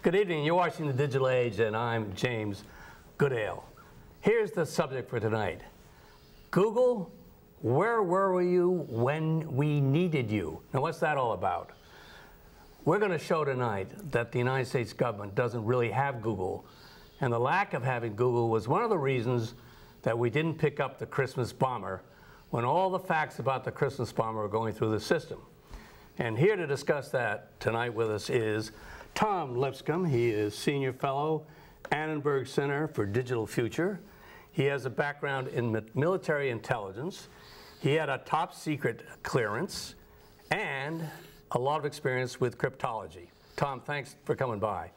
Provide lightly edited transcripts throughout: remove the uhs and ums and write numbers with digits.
Good evening. You're watching The Digital Age, and I'm James Goodale. Here's the subject for tonight. Google, where were you when we needed you? Now, what's that all about? We're going to show tonight that the United States government doesn't really have Google, and the lack of having Google was one of the reasons that we didn't pick up the Christmas bomber when all the facts about the Christmas bomber were going through the system. And here to discuss that tonight with us is Tom Lipscomb. He is Senior Fellow, Annenberg Center for Digital Future. He has a background in military intelligence. He had a top secret clearance and a lot of experience with cryptology. Tom, thanks for coming by.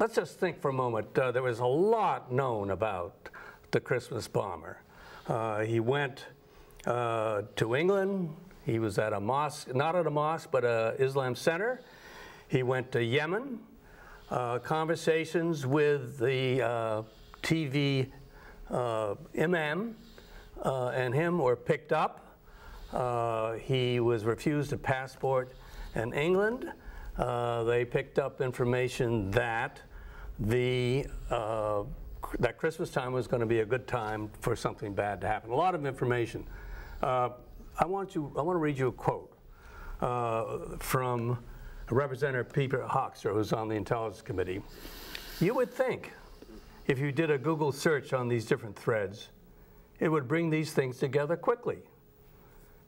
Let's just think for a moment. There was a lot known about the Christmas bomber. He went to England. He was at a mosque, not at a mosque, but an Islam center. He went to Yemen. Conversations with the TV imam and him were picked up. He was refused a passport in England. They picked up information that that Christmas time was going to be a good time for something bad to happen. A lot of information. I want to read you a quote from Representative Peter Hoekstra, who's on the Intelligence Committee. You would think, if you did a Google search on these different threads, it would bring these things together quickly.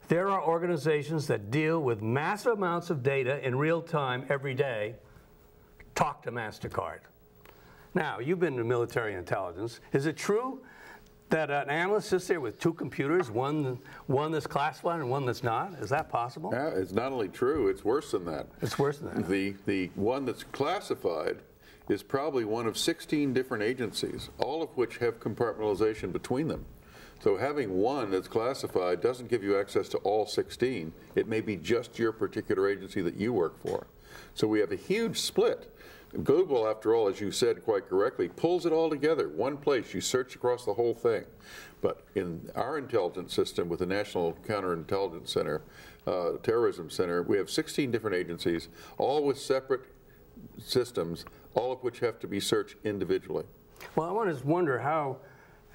There are organizations that deal with massive amounts of data in real time every day. Talk to MasterCard. Now, you've been in military intelligence. Is it true that an analyst sits there with two computers, one that's classified and one that's not? Is that possible? Yeah, it's not only true, it's worse than that. It's worse than that. The one that's classified is probably one of 16 different agencies, all of which have compartmentalization between them. So having one that's classified doesn't give you access to all 16. It may be just your particular agency that you work for. So we have a huge split. Google, after all, as you said quite correctly, pulls it all together, one place. You search across the whole thing. But in our intelligence system with the National Counterintelligence Center, Terrorism Center, we have 16 different agencies, all with separate systems, all of which have to be searched individually. Well, I want to wonder how,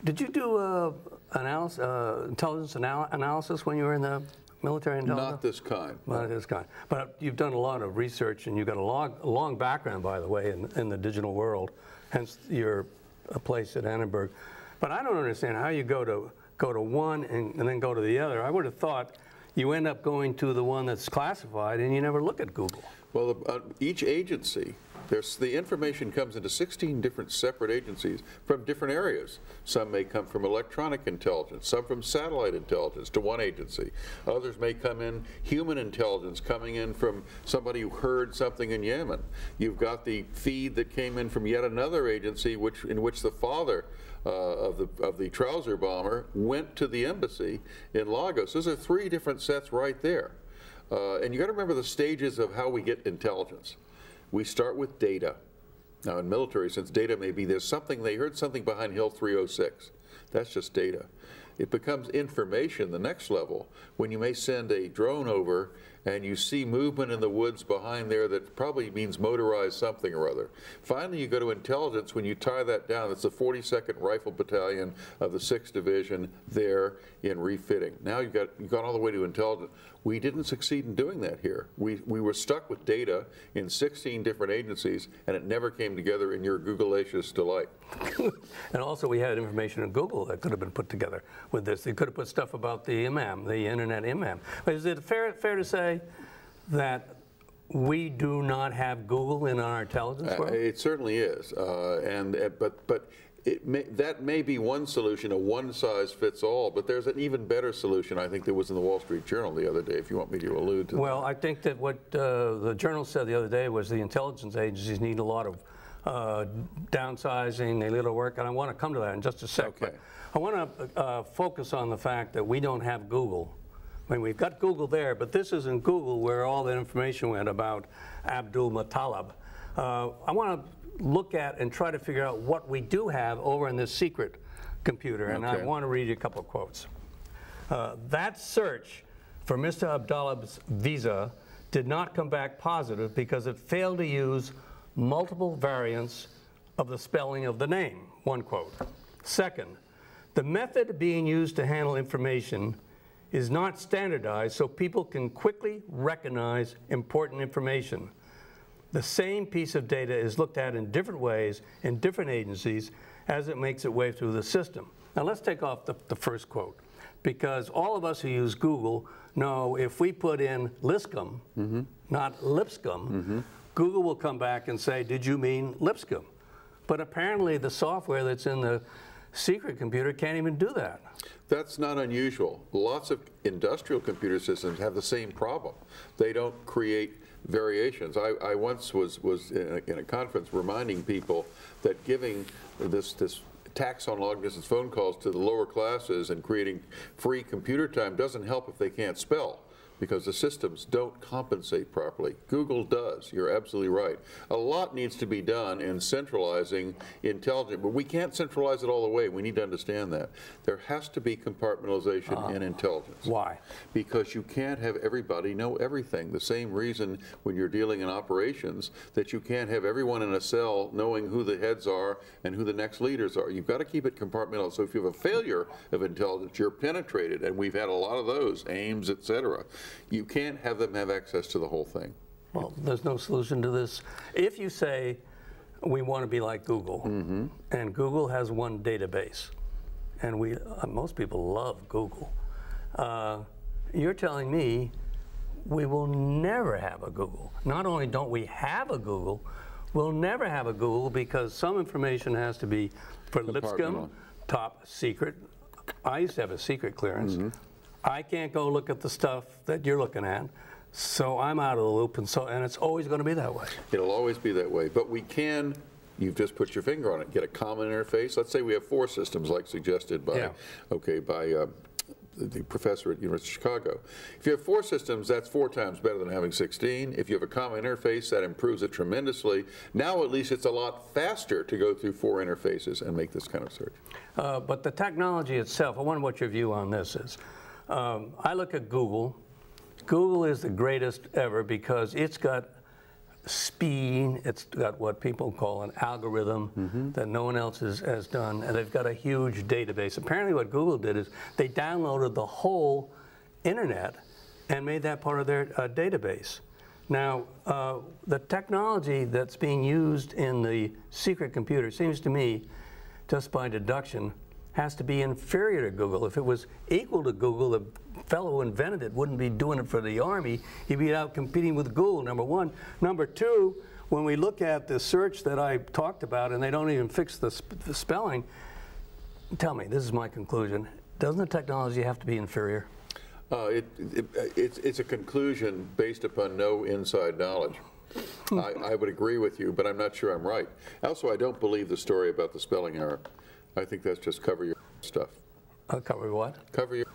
did you do intelligence analysis when you were in the military intelligence? Not this kind. Not this kind. But you've done a lot of research, and you've got a long background, by the way, in the digital world, hence your place at Annenberg. But I don't understand how you go to one and then go to the other. I would have thought you end up going to the one that's classified, and you never look at Google. Well, each agency, the information comes into 16 different separate agencies from different areas. Some may come from electronic intelligence, some from satellite intelligence to one agency. Others may come in human intelligence coming in from somebody who heard something in Yemen. You've got the feed that came in from yet another agency in which the father of the trouser bomber went to the embassy in Lagos. Those are three different sets right there. And you got to remember the stages of how we get intelligence. We start with data. Now in military, since data may be, there's something, they heard something behind Hill 306. That's just data. It becomes information, the next level, when you may send a drone over and you see movement in the woods behind there that probably means motorized something or other. Finally, you go to intelligence when you tie that down. It's the 42nd Rifle Battalion of the 6th Division there in refitting. Now you've gone all the way to intelligence. We didn't succeed in doing that here. We were stuck with data in 16 different agencies, and it never came together in your Googleacious delight. And also we had information in Google that could have been put together with this. They could have put stuff about the imam, the internet imam. But is it fair to say that we do not have Google in our intelligence world? It certainly is, but that may be one solution, a one-size-fits-all, but there's an even better solution, I think, that was in the Wall Street Journal the other day, if you want me to allude to that. Well, I think that what the Journal said the other day was the intelligence agencies need a lot of downsizing, a little work, and I want to come to that in just a sec. Okay. I want to focus on the fact that we don't have Google. I mean, we've got Google there, but this isn't Google where all the information went about Abdul Muttalib. I want to look at and try to figure out what we do have over in this secret computer, and I want to read you a couple of quotes. That search for Mr. Abdullah's visa did not come back positive because it failed to use multiple variants of the spelling of the name, one quote. Second, the method being used to handle information is not standardized so people can quickly recognize important information. The same piece of data is looked at in different ways in different agencies as it makes its way through the system. Now let's take off the first quote, because all of us who use Google know if we put in Lipscomb, not Lipscomb, Google will come back and say, did you mean Lipscomb? But apparently the software that's in the secret computer can't even do that. That's not unusual. Lots of industrial computer systems have the same problem. They don't create variations. I once was in a conference reminding people that giving this tax on long distance phone calls to the lower classes and creating free computer time doesn't help if they can't spell, because the systems don't compensate properly. Google does. You're absolutely right. A lot needs to be done in centralizing intelligence, but we can't centralize it all the way. We need to understand that. There has to be compartmentalization in intelligence. Why? Because you can't have everybody know everything. The same reason when you're dealing in operations that you can't have everyone in a cell knowing who the heads are and who the next leaders are. You've got to keep it compartmental. So if you have a failure of intelligence, you're penetrated, and we've had a lot of those, AIMS, et cetera. You can't have them have access to the whole thing. Well, there's no solution to this. If you say we want to be like Google, and Google has one database, and most people love Google, you're telling me we will never have a Google. Not only don't we have a Google, we'll never have a Google because some information has to be, for Lipscomb, top secret. I used to have a secret clearance. I can't go look at the stuff that you're looking at, so I'm out of the loop, and it's always going to be that way. It'll always be that way, but we can, you've just put your finger on it, get a common interface. Let's say we have 4 systems like suggested by, the professor at the University of Chicago. If you have 4 systems, that's 4 times better than having 16. If you have a common interface, that improves it tremendously. Now at least it's a lot faster to go through 4 interfaces and make this kind of search. But the technology itself, I wonder what your view on this is. I look at Google. Google is the greatest ever because it's got speed. It's got what people call an algorithm that no one else has done, and they've got a huge database. Apparently what Google did is they downloaded the whole internet and made that part of their database. Now, the technology that's being used in the secret computer seems to me, just by deduction, has to be inferior to Google. If it was equal to Google, the fellow who invented it wouldn't be doing it for the Army. He'd be out competing with Google, number one. Number two, when we look at the search that I talked about and they don't even fix the spelling, tell me, this is my conclusion, doesn't the technology have to be inferior? It's a conclusion based upon no inside knowledge. I would agree with you, but I'm not sure I'm right. Also, I don't believe the story about the spelling error. I think that's just cover your stuff. Cover what? Cover your.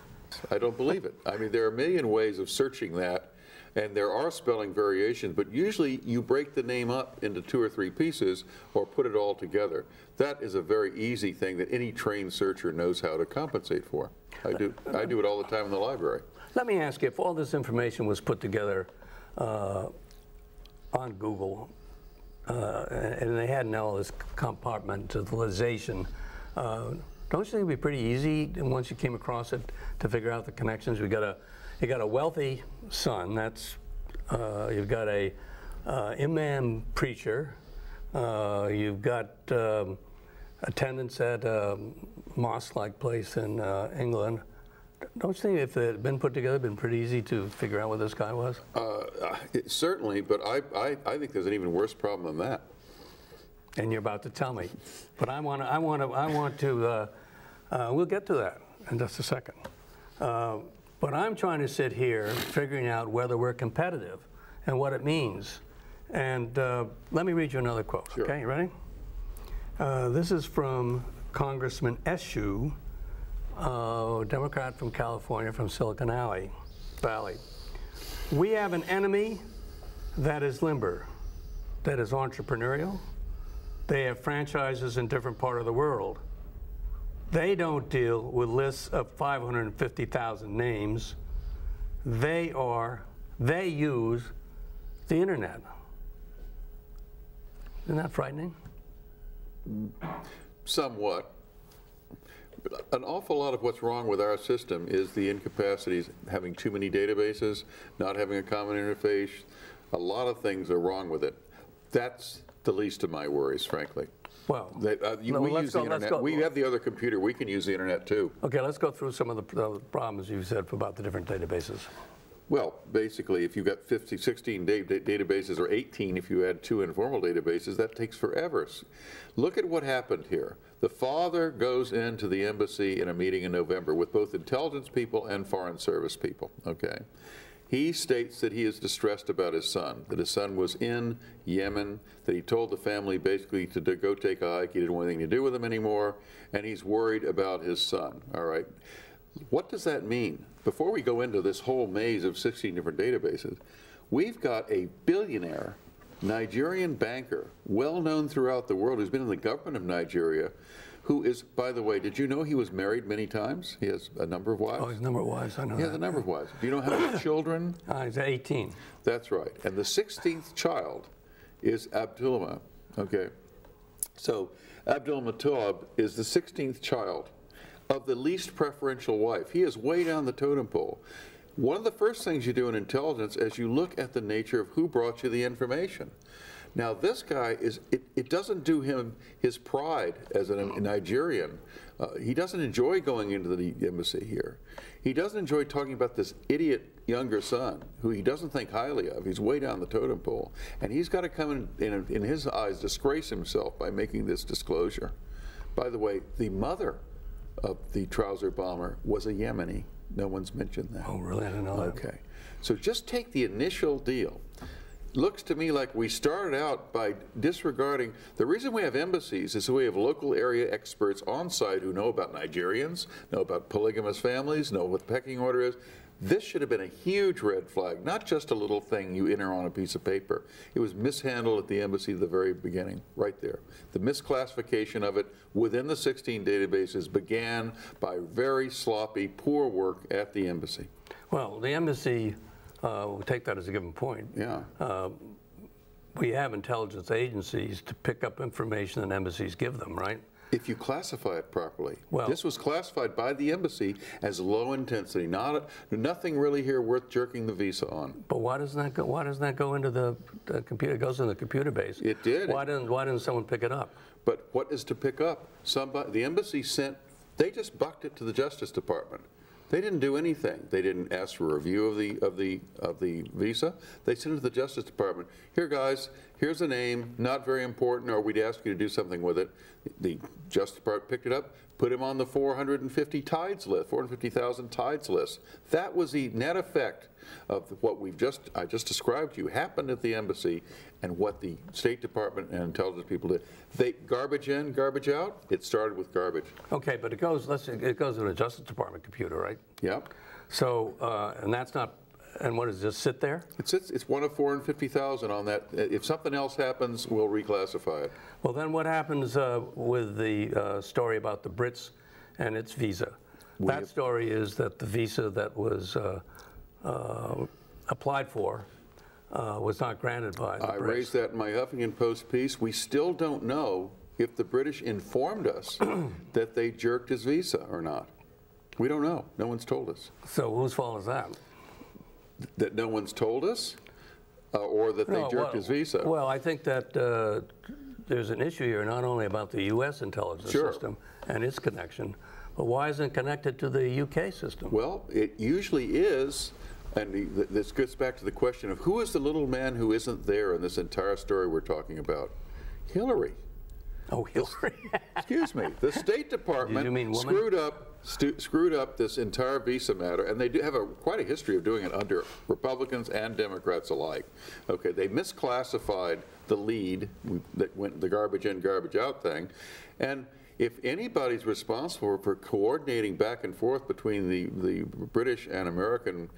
I don't believe it. I mean, there are a million ways of searching that, and there are spelling variations, but usually you break the name up into 2 or 3 pieces or put it all together. That is a very easy thing that any trained searcher knows how to compensate for. I do it all the time in the library. Let me ask you, if all this information was put together on Google, and they had all this compartmentalization, don't you think it would be pretty easy once you came across it to figure out the connections? You got a wealthy son. That's you've got a imam preacher. You've got attendance at a mosque-like place in England. Don't you think if it had been put together, it'd been pretty easy to figure out what this guy was? Certainly, but I think there's an even worse problem than that. And you're about to tell me, but I want to. We'll get to that in just a second. But I'm trying to sit here figuring out whether we're competitive and what it means. And let me read you another quote. Sure. Okay, you ready? This is from Congressman Eshu, Democrat from California, from Silicon Valley. We have an enemy that is limber, that is entrepreneurial. They have franchises in different parts of the world. They don't deal with lists of 550,000 names. They use the internet. Isn't that frightening? Somewhat. An awful lot of what's wrong with our system is the incapacities, having too many databases, not having a common interface. A lot of things are wrong with it. That's the least of my worries, frankly. Well, we use the internet. We have the other computer. We can use the internet too. Okay, let's go through some of the problems you said about the different databases. Well, basically, if you've got 16 databases, or 18 if you add 2 informal databases, that takes forever. Look at what happened here. The father goes into the embassy in a meeting in November with both intelligence people and foreign service people, okay? He states that he is distressed about his son, that his son was in Yemen, that he told the family basically to go take a hike, he didn't want anything to do with him anymore, and he's worried about his son, all right? What does that mean? Before we go into this whole maze of 16 different databases, we've got a billionaire Nigerian banker, well known throughout the world, who's been in the government of Nigeria, who is, by the way, did you know he was married many times? He has a number of wives. Oh, he's a number of wives, I know that. He has a number of wives. Do you know how many children? He's 18. That's right. And the 16th child is Abdullah, okay? So Abdul Muttalib is the 16th child of the least preferential wife. He is way down the totem pole. One of the first things you do in intelligence is you look at the nature of who brought you the information. Now this guy, it doesn't do him his pride as a Nigerian. He doesn't enjoy going into the embassy here. He doesn't enjoy talking about this idiot younger son who he doesn't think highly of. He's way down the totem pole. And he's got to come in his eyes, disgrace himself by making this disclosure. By the way, the mother of the trouser bomber was a Yemeni. No one's mentioned that. Oh, really? I didn't know that. Okay. So just take the initial deal. Looks to me like we started out by disregarding. The reason we have embassies is so we have local area experts on site who know about Nigerians, know about polygamous families, know what the pecking order is. This should have been a huge red flag, not just a little thing you enter on a piece of paper. It was mishandled at the embassy at the very beginning, right there. The misclassification of it within the 16 databases began by very sloppy, poor work at the embassy. Well, the embassy, we'll take that as a given point. Yeah. We have intelligence agencies to pick up information that embassies give them, right? If you classify it properly. Well, this was classified by the embassy as low intensity, nothing really here worth jerking the visa on. But why doesn't that go? Why doesn't that go into the computer? It goes in the computer base. It did. Why didn't someone pick it up? But what is to pick up? The embassy they just bucked it to the Justice Department. They didn't do anything. They didn't ask for a review of the visa. They sent it to the Justice Department. Here, guys, here's a name, not very important, or we'd ask you to do something with it. The Justice Department picked it up, put him on the 450 tides list, 450,000 tides list. That was the net effect of what I just described to you happened at the embassy, and what the State Department and intelligence people did. They garbage in, garbage out. It started with garbage. Okay, but it goes to the Justice Department computer, right? Yep. So, and that's not. And what does it just sit there? It's one of 450,000 on that. If something else happens, we'll reclassify it. Well, then what happens with the story about the Brits and its visa? That story is that the visa that was applied for was not granted by the Brits. I raised that in my Huffington Post piece. We still don't know if the British informed us that they jerked his visa or not. We don't know. No one's told us. So whose fault is that? That no one's told us, or that they jerked his visa? Well, I think that there's an issue here not only about the U.S. intelligence system and its connection, but why isn't it connected to the U.K. system? Well, it usually is, and this gets back to the question of who is the little man who isn't there in this entire story we're talking about? Hillary. Oh, Hillary. Excuse me. The State Department screwed up this entire visa matter, and they do have quite a history of doing it under Republicans and Democrats alike. Okay, they misclassified the lead that went the garbage in, garbage out thing, and if anybody's responsible for coordinating back and forth between the British and American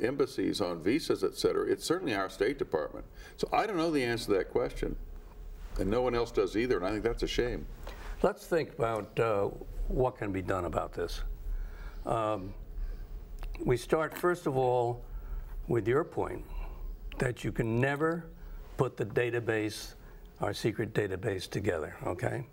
embassies on visas, et cetera, it's certainly our State Department. So I don't know the answer to that question. And no one else does either, and I think that's a shame. Let's think about what can be done about this. We start, first of all, with your point that you can never put the database our secret database together, okay?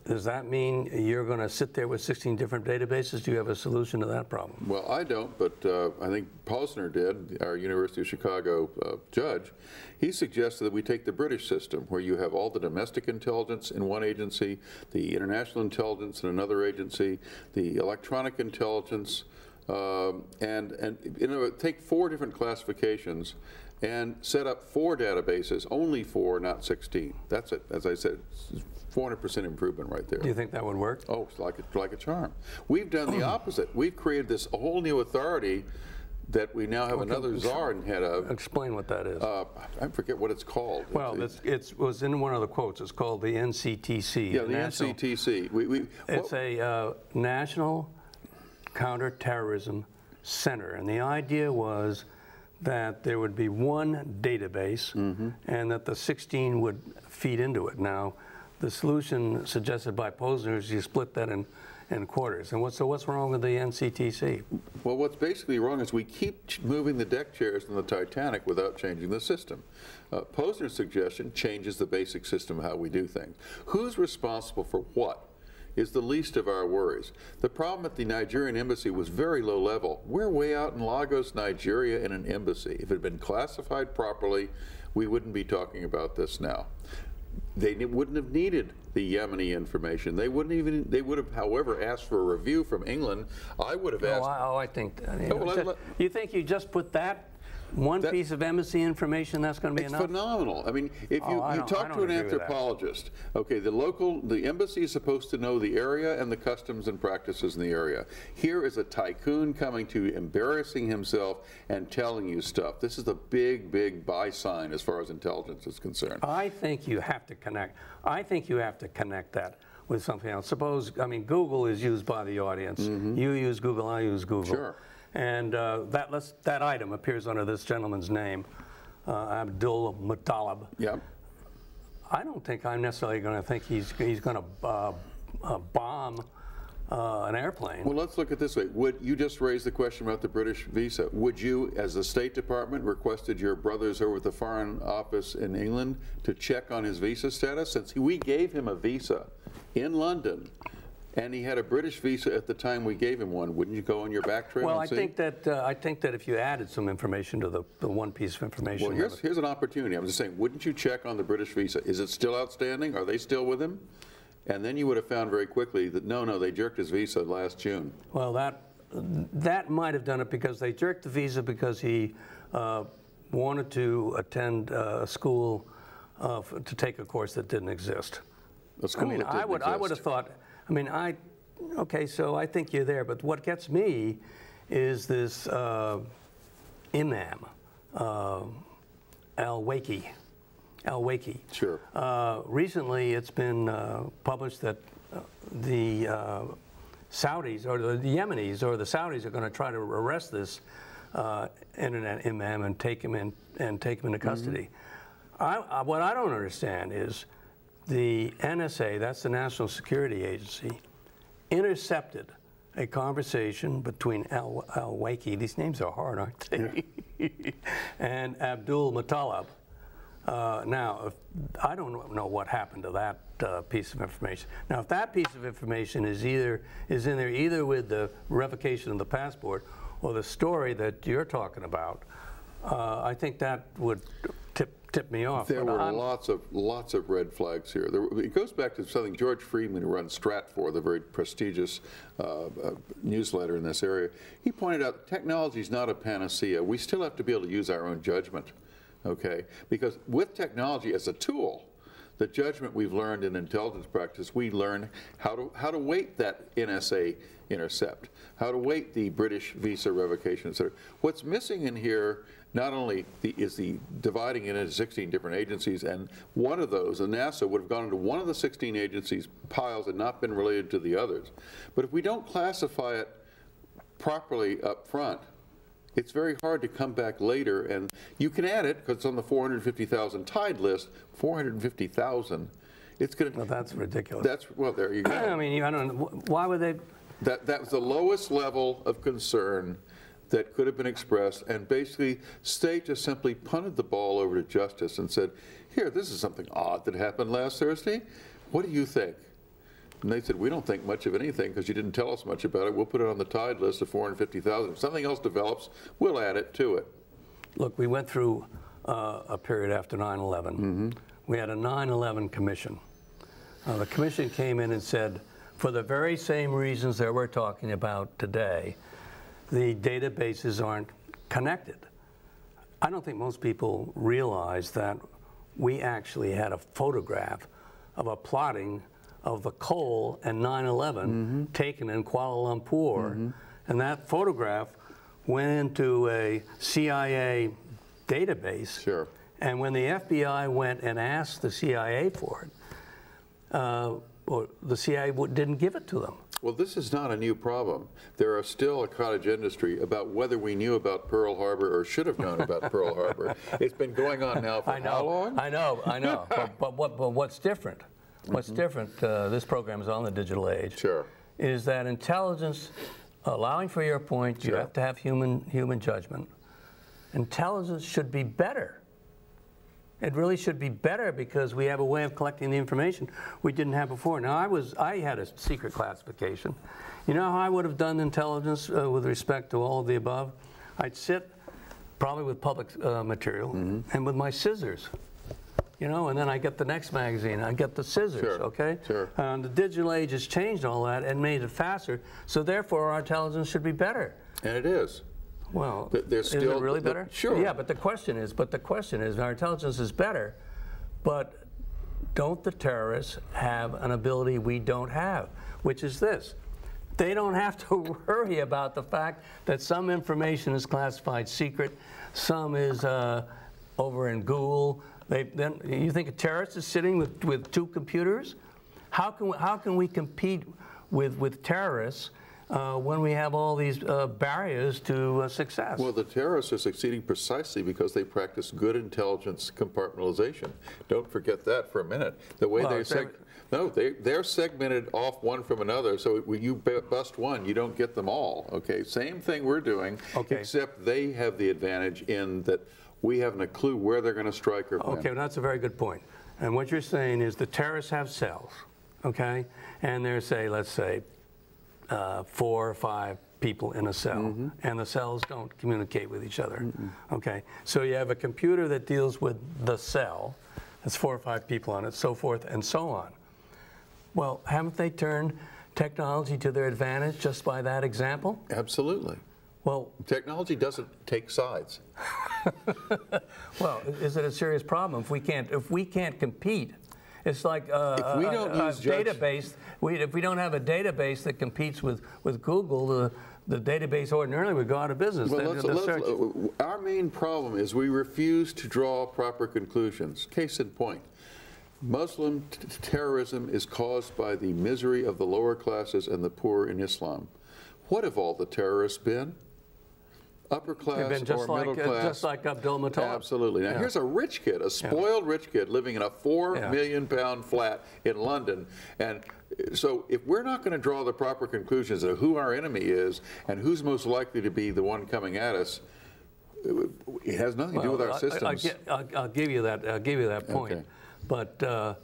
Does that mean you're going to sit there with 16 different databases? Do you have a solution to that problem? Well, I don't, but I think Posner did, our University of Chicago judge. He suggested that we take the British system, where you have all the domestic intelligence in one agency, the international intelligence in another agency, the electronic intelligence, and you know, take 4 different classifications and set up 4 databases, only 4, not 16. That's it. As I said, 400% improvement right there. Do you think that would work? Oh, it's like a charm. We've done the opposite. We've created this whole new authority that we now have another czar in head of. Explain what that is. I forget what it's called. Well, it was in one of the quotes. It's called the NCTC. Yeah, the NCTC. It's a National Counterterrorism Center, and the idea was that there would be one database and that the 16 would feed into it. Now, the solution suggested by Posner is you split that in quarters. And so what's wrong with the NCTC? Well, what's basically wrong is we keep moving the deck chairs in the Titanic without changing the system. Posner's suggestion changes the basic system of how we do things. Who's responsible for what is the least of our worries. The problem at the Nigerian embassy was very low level. We're way out in Lagos, Nigeria in an embassy. If it had been classified properly, we wouldn't be talking about this now. They wouldn't have needed the Yemeni information. They would have, however, asked for a review from England. I would have asked. Oh, I think, you think you just put that one piece of embassy information, that's going to be enough? It's phenomenal. I mean, if you talk to an anthropologist, okay, the embassy is supposed to know the area and the customs and practices in the area. Here is a tycoon coming to embarrassing himself and telling you stuff. This is a big, big buy sign as far as intelligence is concerned. I think you have to connect. I think you have to connect that with something else. Suppose, I mean, Google is used by the audience. You use Google, I use Google. Sure. And that item appears under this gentleman's name, Abdul Muttalib. Yep. I don't think I'm necessarily going to think he's going to bomb an airplane. Well, let's look at it this way. Would you just raised the question about the British visa? Would you, as the State Department, requested your brothers over at the Foreign Office in England to check on his visa status? Since we gave him a visa in London, and he had a British visa at the time we gave him one, wouldn't you go on your back trail? Well, and see? I think that if you added some information to the one piece of information. Well, here's an opportunity. I'm just saying, wouldn't you check on the British visa? Is it still outstanding? Are they still with him? And then you would have found very quickly that no, they jerked his visa last June. Well, that might have done it because they jerked the visa because he wanted to attend a school to take a course that didn't exist. A school that didn't exist. I would have thought. I mean, okay, so I think you're there, but what gets me is this imam, al-Waki. Sure. Recently, it's been published that the Saudis, or the Yemenis, or the Saudis are going to try to arrest this internet imam and take him into custody. What I don't understand is the NSA, that's the National Security Agency, intercepted a conversation between al-Waki, these names are hard, aren't they? And Abdul Muttalib. Now, I don't know what happened to that piece of information. Now, if that piece of information is in there either with the revocation of the passport or the story that you're talking about, I think that would tip me off. There were lots of red flags here. It goes back to something George Friedman, who runs Stratfor, the very prestigious newsletter in this area. He pointed out technology is not a panacea. We still have to be able to use our own judgment, okay? Because with technology as a tool, the judgment we've learned in intelligence practice, we learn how to weight that NSA intercept, how to weight the British visa revocation, etc. What's missing in here not only is the dividing it into 16 different agencies, and one of those, the NASA, would have gone into one of the 16 agencies' piles and not been related to the others. But if we don't classify it properly up front, it's very hard to come back later, and you can add it because it's on the 450,000 tied list. 450,000. It's going to. Well, that's ridiculous. Well, there you go. I mean, I don't know. Why would they? That was the lowest level of concern that could have been expressed, and basically state just simply punted the ball over to justice and said, here, this is something odd that happened last Thursday. What do you think? And they said, we don't think much of anything because you didn't tell us much about it. We'll put it on the Tide list of 450,000. If something else develops, we'll add it to it. Look, we went through a period after 9/11. We had a 9/11 commission. The commission came in and said, for the very same reasons that we're talking about today, the databases aren't connected. I don't think most people realize that we actually had a photograph of a plotting of the Cole and 9/11 taken in Kuala Lumpur, and that photograph went into a CIA database. Sure. And when the FBI went and asked the CIA for it, the CIA didn't give it to them. Well, this is not a new problem. There are still a cottage industry about whether we knew about Pearl Harbor or should have known about Pearl Harbor. It's been going on now for how long? I know. but what's different? What's different, this program is on the digital age, Sure. is that intelligence, allowing for your point, you Sure. have to have human judgment. Intelligence should be better. It really should be better because we have a way of collecting the information we didn't have before. Now, I had a secret classification. You know how I would have done intelligence with respect to all of the above? I'd sit probably with public material and with my scissors. You know, and then I get the next magazine, I get the scissors, Sure. okay? Sure. The digital age has changed all that and made it faster, so therefore our intelligence should be better. And it is. Well, There's is still, it really better? Sure. Yeah, but the question is, our intelligence is better, but don't the terrorists have an ability we don't have, which is this? They don't have to worry about the fact that some information is classified secret, some is over in Google. Then you think a terrorist is sitting with two computers? How can we compete with terrorists when we have all these barriers to success? Well, the terrorists are succeeding precisely because they practice good intelligence compartmentalization. Don't forget that for a minute. The way they're segmented off one from another, so when you bust one, you don't get them all. Okay, same thing we're doing, except they have the advantage in that we haven't a clue where they're going to strike or when. Okay, well, that's a very good point. And what you're saying is the terrorists have cells, okay, and there's let's say 4 or 5 people in a cell, and the cells don't communicate with each other. Okay, so you have a computer that deals with the cell, that's 4 or 5 people on it, so forth and so on. Well, haven't they turned technology to their advantage just by that example? Absolutely. Well, technology doesn't take sides. Well, is it a serious problem if we can't compete? It's like if we don't use database. If we don't have a database that competes with Google, the database ordinarily would go out of business. Well, our main problem is we refuse to draw proper conclusions. Case in point, Muslim terrorism is caused by the misery of the lower classes and the poor in Islam. What have all the terrorists been? Upper class or middle class. Just like Abdul Muttalib. Absolutely. Now, here's a rich kid, a spoiled rich kid living in a £4 million flat in London. And so if we're not going to draw the proper conclusions of who our enemy is and who's most likely to be the one coming at us, it has nothing to do with our systems. I'll give you that point. Okay. But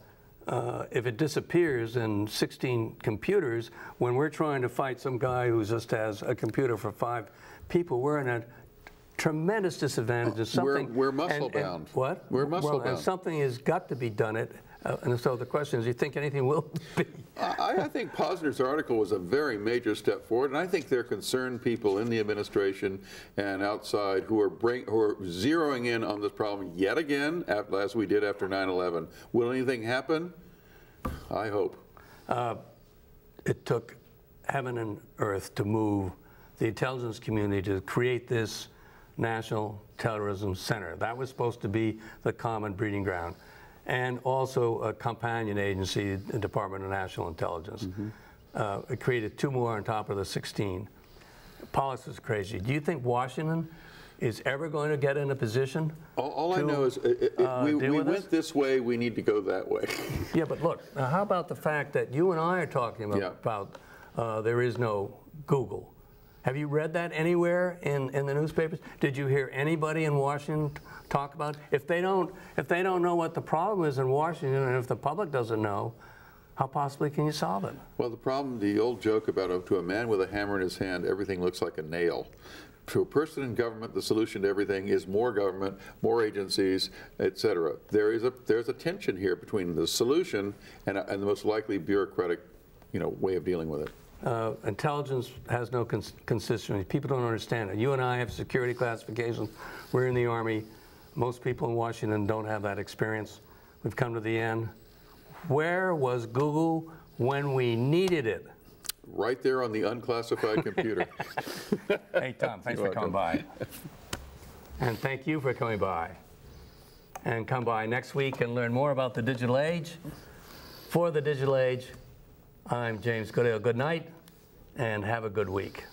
if it disappears in 16 computers, when we're trying to fight some guy who just has a computer for 5 people, we're in a tremendous disadvantage. We're muscle bound. What? We're muscle bound. And something has got to be done. And so the question is, do you think anything will be? I think Posner's article was a very major step forward, and I think there are concerned people in the administration and outside who are zeroing in on this problem yet again, as we did after 9/11. Will anything happen? I hope. It took heaven and earth to move the intelligence community to create this National Terrorism Center. That was supposed to be the common breeding ground. And also a companion agency, the Department of National Intelligence. It created 2 more on top of the 16. Politics is crazy. Do you think Washington is ever going to get in a position All I know is we went this way, we need to go that way. Yeah, but look, how about the fact that you and I are talking about there is no Google. Have you read that anywhere in the newspapers? Did you hear anybody in Washington talk about it? If they don't know what the problem is in Washington, and if the public doesn't know, how possibly can you solve it? Well, the problem, the old joke about to a man with a hammer in his hand, everything looks like a nail. To a person in government, the solution to everything is more government, more agencies, etc. There's a tension here between the solution and the most likely bureaucratic, way of dealing with it. Intelligence has no consistency. People don't understand it. You and I have security classifications. We're in the Army. Most people in Washington don't have that experience. We've come to the end. Where was Google when we needed it? Right there on the unclassified computer. Hey, Tom, thanks for coming by. And thank you for coming by. And come by next week and learn more about the digital age. For the digital age, I'm James Goodale. Good night, and have a good week.